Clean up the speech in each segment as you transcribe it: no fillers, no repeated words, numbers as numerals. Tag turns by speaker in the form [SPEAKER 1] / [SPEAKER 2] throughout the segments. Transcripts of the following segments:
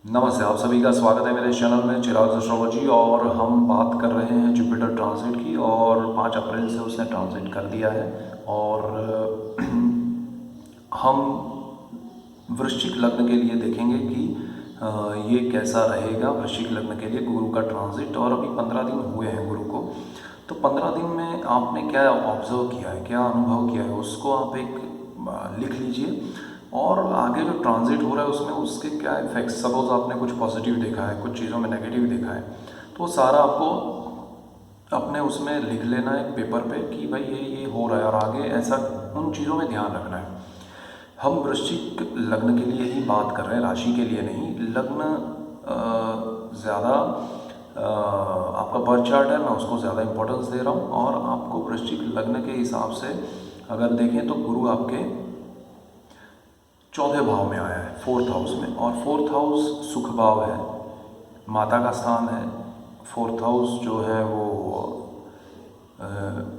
[SPEAKER 1] नमस्ते, आप सभी का स्वागत है मेरे चैनल में चिराग एस्ट्रोलॉजी। और हम बात कर रहे हैं जुपिटर ट्रांजिट की। और 5 अप्रैल से उसने ट्रांजिट कर दिया है। और हम वृश्चिक लग्न के लिए देखेंगे कि ये कैसा रहेगा वृश्चिक लग्न के लिए गुरु का ट्रांजिट। और अभी 15 दिन हुए हैं गुरु को। तो 15 दिन में आपने क्या ऑब्जर्व किया है, क्या अनुभव किया है, उसको आप एक लिख लीजिए। और आगे जो ट्रांजिट हो रहा है उसमें उसके क्या इफेक्ट्स, सपोज आपने कुछ पॉजिटिव देखा है, कुछ चीज़ों में नेगेटिव देखा है, तो वो सारा आपको अपने उसमें लिख लेना है पेपर पे कि भाई ये हो रहा है और आगे ऐसा उन चीज़ों में ध्यान रखना है। हम वृश्चिक लग्न के लिए ही बात कर रहे हैं, राशि के लिए नहीं। लग्न ज़्यादा आपका बर्थ चार्ट है, मैं उसको ज़्यादा इम्पोर्टेंस दे रहा हूँ। और आपको वृश्चिक लग्न के हिसाब से अगर देखें तो गुरु आपके चौथे भाव में आया है, 4th हाउस में। और 4th हाउस सुख भाव है, माता का स्थान है। 4th हाउस जो है वो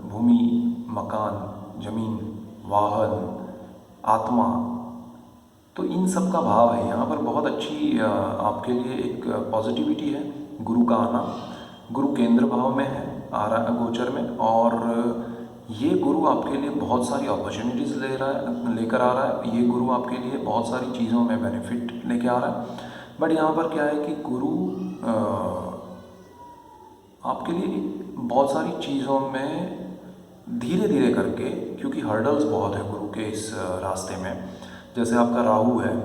[SPEAKER 1] भूमि, मकान, जमीन, वाहन, आत्मा, तो इन सब का भाव है। यहाँ पर बहुत अच्छी आपके लिए एक पॉजिटिविटी है गुरु का आना। गुरु केंद्र भाव में है, आ रहा है गोचर में। और ये गुरु आपके लिए बहुत सारी अपॉर्चुनिटीज़ लेकर आ रहा है। ये गुरु आपके लिए बहुत सारी चीज़ों में बेनिफिट लेके आ रहा है। बट यहाँ पर क्या है कि गुरु आपके लिए बहुत सारी चीज़ों में धीरे धीरे करके, क्योंकि हर्डल्स बहुत है गुरु के इस रास्ते में। जैसे आपका राहु है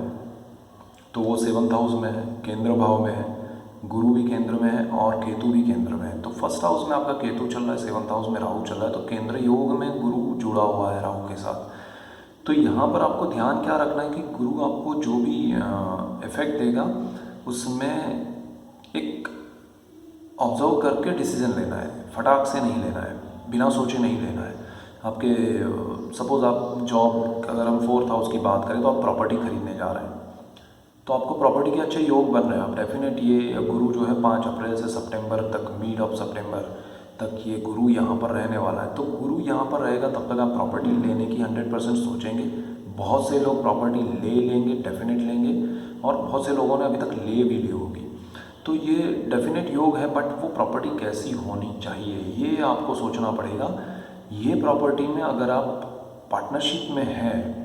[SPEAKER 1] तो वो 7th हाउस में है, केंद्र भाव में है। गुरु भी केंद्र में है और केतु भी केंद्र में है। तो 1st हाउस में आपका केतु चल रहा है, 7th हाउस में राहु चल रहा है। तो केंद्र योग में गुरु जुड़ा हुआ है राहु के साथ। तो यहाँ पर आपको ध्यान क्या रखना है कि गुरु आपको जो भी इफेक्ट देगा उसमें एक ऑब्जर्व करके डिसीजन लेना है, फटाक से नहीं लेना है, बिना सोचे नहीं लेना है। आपके सपोज़ आप जॉब, अगर हम 4th हाउस की बात करें तो आप प्रॉपर्टी खरीदने जा रहे हैं, तो आपको प्रॉपर्टी के अच्छे योग बन रहे हैं। आप डेफिनेट, ये गुरु जो है 5 अप्रैल से सितंबर तक, मिड ऑफ सितंबर तक ये गुरु यहाँ पर रहने वाला है। तो गुरु यहाँ पर रहेगा तब तक आप प्रॉपर्टी लेने की 100% सोचेंगे। बहुत से लोग प्रॉपर्टी ले लेंगे, डेफिनेट लेंगे। और बहुत से लोगों ने अभी तक ले भी ली होगी। तो ये डेफिनेट योग है। बट वो प्रॉपर्टी कैसी होनी चाहिए ये आपको सोचना पड़ेगा। ये प्रॉपर्टी में अगर आप पार्टनरशिप में हैं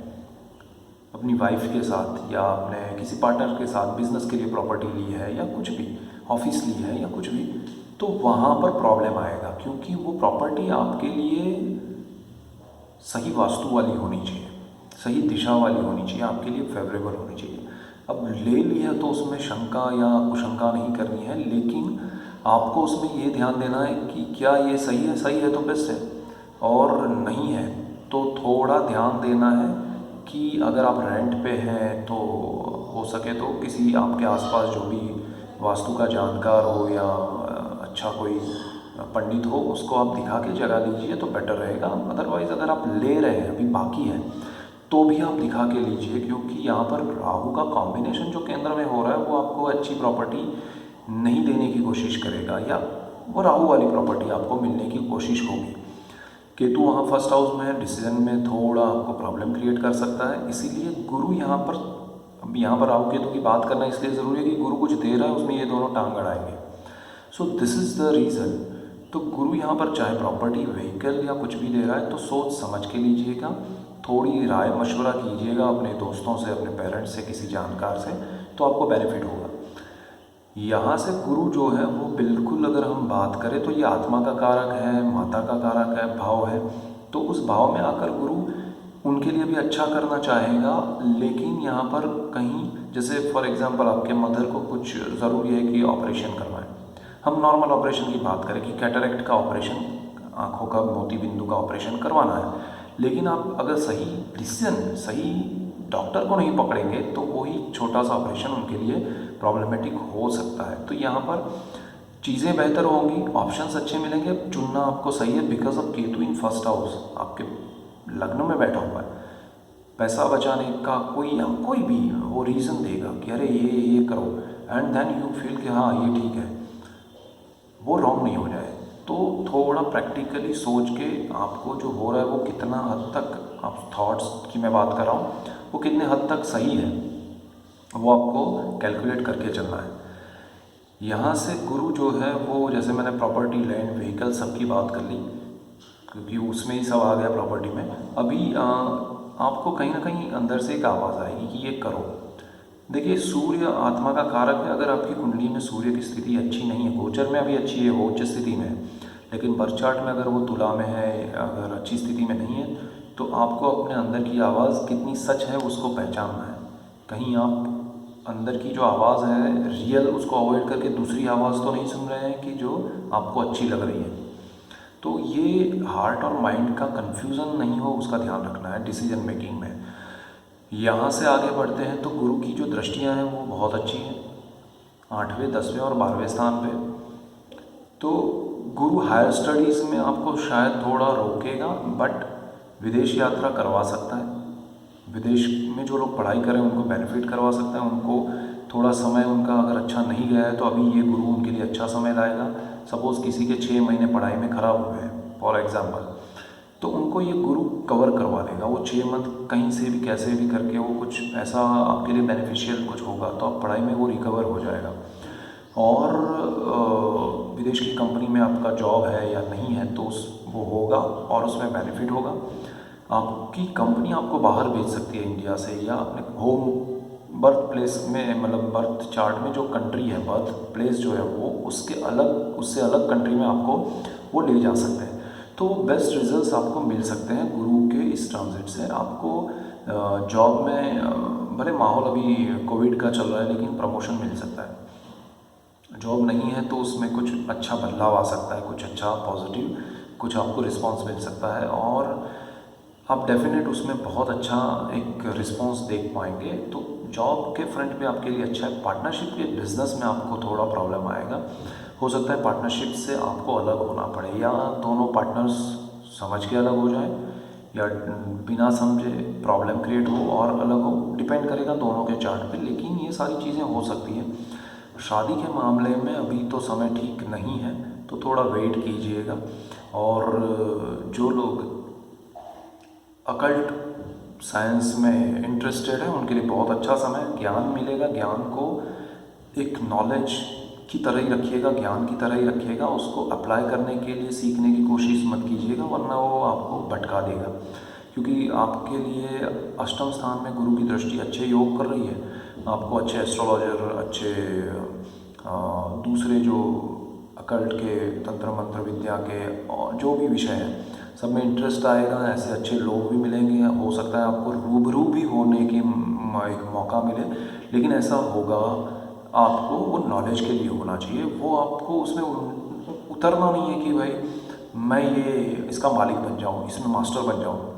[SPEAKER 1] अपनी वाइफ के साथ, या आपने किसी पार्टनर के साथ बिजनेस के लिए प्रॉपर्टी ली है, या कुछ भी ऑफिस ली है या कुछ भी, तो वहाँ पर प्रॉब्लम आएगा। क्योंकि वो प्रॉपर्टी आपके लिए सही वास्तु वाली होनी चाहिए, सही दिशा वाली होनी चाहिए, आपके लिए फेवरेबल होनी चाहिए। अब ले लिया तो उसमें शंका या कुशंका नहीं करनी है, लेकिन आपको उसमें ये ध्यान देना है कि क्या ये सही है। सही है तो बेस्ट है, और नहीं है तो थोड़ा ध्यान देना है कि अगर आप रेंट पे हैं तो हो सके तो किसी आपके आसपास जो भी वास्तु का जानकार हो या अच्छा कोई पंडित हो, उसको आप दिखा के जगह लीजिए तो बेटर रहेगा। अदरवाइज़ अगर आप ले रहे हैं, अभी बाकी है, तो भी आप दिखा के लीजिए। क्योंकि यहाँ पर राहु का कॉम्बिनेशन जो केंद्र में हो रहा है वो आपको अच्छी प्रॉपर्टी नहीं देने की कोशिश करेगा, या वो राहु वाली प्रॉपर्टी आपको मिलने की कोशिश होगी। केतु वहाँ 1st हाउस में है, डिसीजन में थोड़ा आपको प्रॉब्लम क्रिएट कर सकता है। इसीलिए गुरु यहाँ पर, अब यहाँ पर राहु केतु की बात करना इसलिए ज़रूरी है कि गुरु कुछ दे रहा है, उसमें ये दोनों टांग अड़ाएंगे। So this is the reason. तो गुरु यहाँ पर चाहे प्रॉपर्टी, व्हीकल या कुछ भी दे रहा है तो सोच समझ के लीजिएगा। थोड़ी राय मशवरा कीजिएगा अपने दोस्तों से, अपने पेरेंट्स से, किसी जानकार से, तो आपको बेनिफिट होगा। यहाँ से गुरु जो है वो बिल्कुल, अगर हम बात करें तो ये आत्मा का कारक है, माता का कारक है, भाव है। तो उस भाव में आकर गुरु उनके लिए भी अच्छा करना चाहेगा। लेकिन यहाँ पर कहीं, जैसे फॉर एग्जांपल आपके मदर को कुछ ज़रूरी है कि ऑपरेशन करवाएं, हम नॉर्मल ऑपरेशन की बात करें कि कैटरेक्ट का ऑपरेशन, आँखों का मोती बिंदु का ऑपरेशन करवाना है। लेकिन आप अगर सही डिसीजन, सही डॉक्टर को नहीं पकड़ेंगे तो वही छोटा सा ऑपरेशन उनके लिए प्रॉब्लमेटिक हो सकता है। तो यहाँ पर चीज़ें बेहतर होंगी, ऑप्शंस अच्छे मिलेंगे, चुनना आपको सही है। Because of Ketu in 1st house आपके लग्न में बैठा हुआ है। पैसा बचाने का कोई भी वो रीज़न देगा कि अरे ये करो, एंड देन यू फील कि हाँ ये ठीक है, वो रॉन्ग नहीं हो जाए। तो थोड़ा प्रैक्टिकली सोच के आपको जो हो रहा है वो कितना हद तक, आप थॉट्स की मैं बात कर रहा हूँ, वो कितने हद तक सही है वो आपको कैलकुलेट करके चलना है। यहाँ से गुरु जो है वो, जैसे मैंने प्रॉपर्टी, लैंड, व्हीकल सबकी बात कर ली, क्योंकि उसमें ही सब आ गया प्रॉपर्टी में। अभी आपको कहीं ना कहीं अंदर से एक आवाज़ आएगी कि ये करो। देखिए, सूर्य आत्मा का कारक है। अगर आपकी कुंडली में सूर्य की स्थिति अच्छी नहीं है, गोचर में अभी अच्छी है, वो उच्च स्थिति में है, लेकिन बर्थ चार्ट में अगर वो तुला में है, अगर अच्छी स्थिति में नहीं है, तो आपको अपने अंदर की आवाज़ कितनी सच है उसको पहचानना है। कहीं आप अंदर की जो आवाज़ है रियल, उसको अवॉइड करके दूसरी आवाज़ तो नहीं सुन रहे हैं कि जो आपको अच्छी लग रही है। तो ये हार्ट और माइंड का कन्फ्यूज़न नहीं हो, उसका ध्यान रखना है डिसीजन मेकिंग में। यहाँ से आगे बढ़ते हैं तो गुरु की जो दृष्टियाँ हैं वो बहुत अच्छी हैं, 8वें, 10वें और 12वें स्थान पे। तो गुरु हायर स्टडीज़ में आपको शायद थोड़ा रोकेगा, बट विदेश यात्रा करवा सकता है। विदेश में जो लोग पढ़ाई करें उनको बेनिफिट करवा सकता है। उनको थोड़ा समय उनका अगर अच्छा नहीं गया है तो अभी ये गुरु उनके लिए अच्छा समय लाएगा। सपोज़ किसी के 6 महीने पढ़ाई में ख़राब हुए हैं फॉर एग्ज़ाम्पल, तो उनको ये गुरु कवर करवा देगा। वो 6 मंथ कहीं से भी कैसे भी करके वो कुछ ऐसा आपके लिए बेनिफिशियल कुछ होगा तो आप पढ़ाई में वो रिकवर हो जाएगा। और विदेश की कंपनी में आपका जॉब है या नहीं है तो वो होगा और उसमें बेनिफिट होगा। आपकी कंपनी आपको बाहर भेज सकती है इंडिया से, या अपने होम बर्थ प्लेस में, मतलब बर्थ चार्ट में जो कंट्री है, बर्थ प्लेस जो है वो उससे अलग कंट्री में आपको वो ले जा सकते हैं। तो बेस्ट रिजल्ट्स आपको मिल सकते हैं गुरु के इस ट्रांजिट से। आपको जॉब में भले माहौल अभी कोविड का चल रहा है लेकिन प्रमोशन मिल सकता है। जॉब नहीं है तो उसमें कुछ अच्छा बदलाव आ सकता है, कुछ अच्छा पॉजिटिव कुछ आपको रिस्पांस मिल सकता है, और आप डेफिनेट उसमें बहुत अच्छा एक रिस्पांस देख पाएंगे। तो जॉब के फ्रंट पे आपके लिए अच्छा है। पार्टनरशिप के बिजनेस में आपको थोड़ा प्रॉब्लम आएगा। हो सकता है पार्टनरशिप से आपको अलग होना पड़े, या दोनों पार्टनर्स समझ के अलग हो जाए, या बिना समझे प्रॉब्लम क्रिएट हो और अलग हो। डिपेंड करेगा दोनों के चार्ट पे, लेकिन ये सारी चीज़ें हो सकती हैं। शादी के मामले में अभी तो समय ठीक नहीं है, तो थोड़ा वेट कीजिएगा। और जो लोग अकल्ट साइंस में इंटरेस्टेड है उनके लिए बहुत अच्छा समय, ज्ञान मिलेगा। ज्ञान को एक नॉलेज की तरह ही रखिएगा, ज्ञान की तरह ही रखिएगा। उसको अप्लाई करने के लिए सीखने की कोशिश मत कीजिएगा, वरना वो आपको भटका देगा। क्योंकि आपके लिए अष्टम स्थान में गुरु की दृष्टि अच्छे योग कर रही है। आपको अच्छे एस्ट्रोलॉजर, अच्छे दूसरे जो अकल्ट के, तंत्र मंत्र विद्या के और जो भी विषय हैं सब में इंटरेस्ट आएगा। ऐसे अच्छे लोग भी मिलेंगे। हो सकता है आपको रूबरू भी होने की एक मौका मिले, लेकिन ऐसा होगा आपको वो नॉलेज के लिए होना चाहिए। वो आपको उसमें उतरना नहीं है कि भाई मैं ये इसका मालिक बन जाऊँ, इसमें मास्टर बन जाऊँ।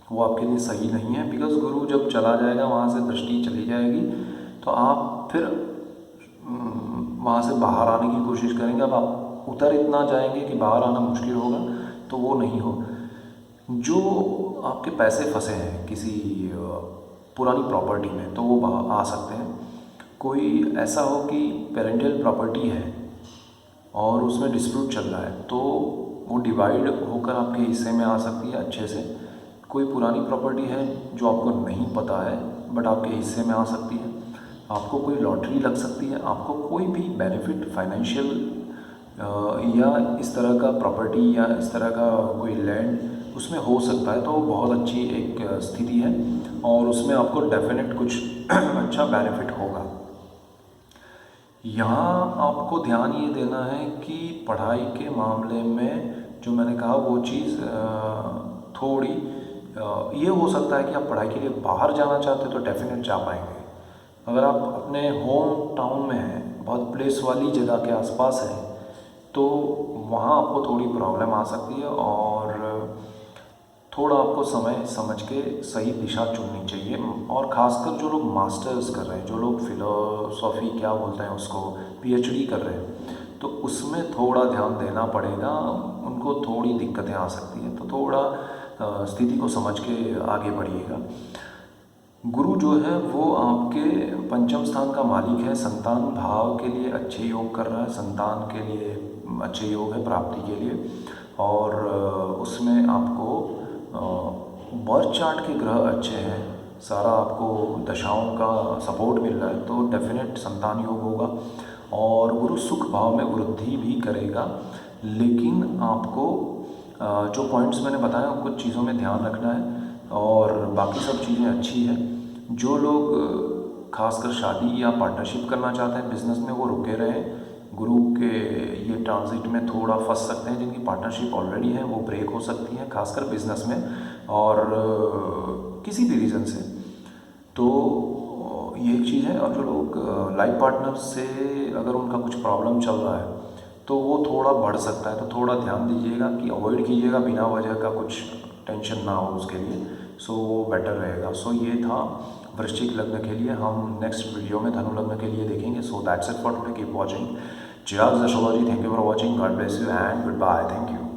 [SPEAKER 1] वो आपके लिए सही नहीं है, बिकॉज गुरु जब चला जाएगा, वहाँ से दृष्टि चली जाएगी, तो आप फिर वहाँ से बाहर आने की कोशिश करेंगे। अब आप उतर इतना जाएंगे कि बाहर आना मुश्किल होगा, तो वो नहीं हो। जो आपके पैसे फंसे हैं किसी पुरानी प्रॉपर्टी में, तो वो बाहर आ सकते हैं। कोई ऐसा हो कि पेरेंटल प्रॉपर्टी है और उसमें डिस्प्यूट चल रहा है, तो वो डिवाइड होकर आपके हिस्से में आ सकती है अच्छे से। कोई पुरानी प्रॉपर्टी है जो आपको नहीं पता है बट आपके हिस्से में आ सकती है। आपको कोई लॉटरी लग सकती है, आपको कोई भी बेनिफिट फाइनेंशियल या इस तरह का प्रॉपर्टी या इस तरह का कोई लैंड उसमें हो सकता है। तो वो बहुत अच्छी एक स्थिति है और उसमें आपको डेफिनेट कुछ अच्छा बेनिफिट होगा। यहाँ आपको ध्यान ये देना है कि पढ़ाई के मामले में जो मैंने कहा वो चीज़ थोड़ी ये हो सकता है कि आप पढ़ाई के लिए बाहर जाना चाहते हो तो डेफिनेट जा पाएंगे। अगर आप अपने होम टाउन में हैं, बहुत प्लेस वाली जगह के आसपास है, तो वहाँ आपको थोड़ी प्रॉब्लम आ सकती है और थोड़ा आपको समय समझ के सही दिशा चुननी चाहिए। और ख़ासकर जो लोग मास्टर्स कर रहे हैं, जो लोग फ़िलोसॉफ़ी क्या बोलते हैं उसको, पीएचडी कर रहे हैं, तो उसमें थोड़ा ध्यान देना पड़ेगा। उनको थोड़ी दिक्कतें आ सकती हैं, तो थोड़ा स्थिति को समझ के आगे बढ़िएगा। गुरु जो है वो आपके पंचम स्थान का मालिक है। संतान भाव के लिए अच्छे योग कर रहा है, संतान के लिए अच्छे योग है प्राप्ति के लिए। और उसमें आपको बर्थ चार्ट के ग्रह अच्छे हैं, सारा आपको दशाओं का सपोर्ट मिल रहा है, तो डेफिनेट संतान योग होगा। और गुरु सुख भाव में वृद्धि भी करेगा, लेकिन आपको जो पॉइंट्स मैंने बताया कुछ चीज़ों में ध्यान रखना है, और बाकी सब चीज़ें अच्छी है। जो लोग खासकर शादी या पार्टनरशिप करना चाहते हैं बिजनेस में, वो रुके रहें। गुरु के ये ट्रांजिट में थोड़ा फंस सकते हैं, जिनकी पार्टनरशिप ऑलरेडी है वो ब्रेक हो सकती है, खासकर बिजनेस में और किसी भी रीज़न से। तो ये एक चीज़ है। और जो लोग लाइफ पार्टनर से अगर उनका कुछ प्रॉब्लम चल रहा है तो वो थोड़ा बढ़ सकता है, तो थोड़ा ध्यान दीजिएगा कि अवॉइड कीजिएगा, बिना वजह का कुछ टेंशन ना हो उसके लिए, सो वो बेटर रहेगा। सो ये था वृश्चिक लग्न के लिए। हम नेक्स्ट वीडियो में धनु लग्न के लिए देखेंगे। So that's it for today, keep watching. जय astrology, thank you for watching, God bless you and goodbye, thank you.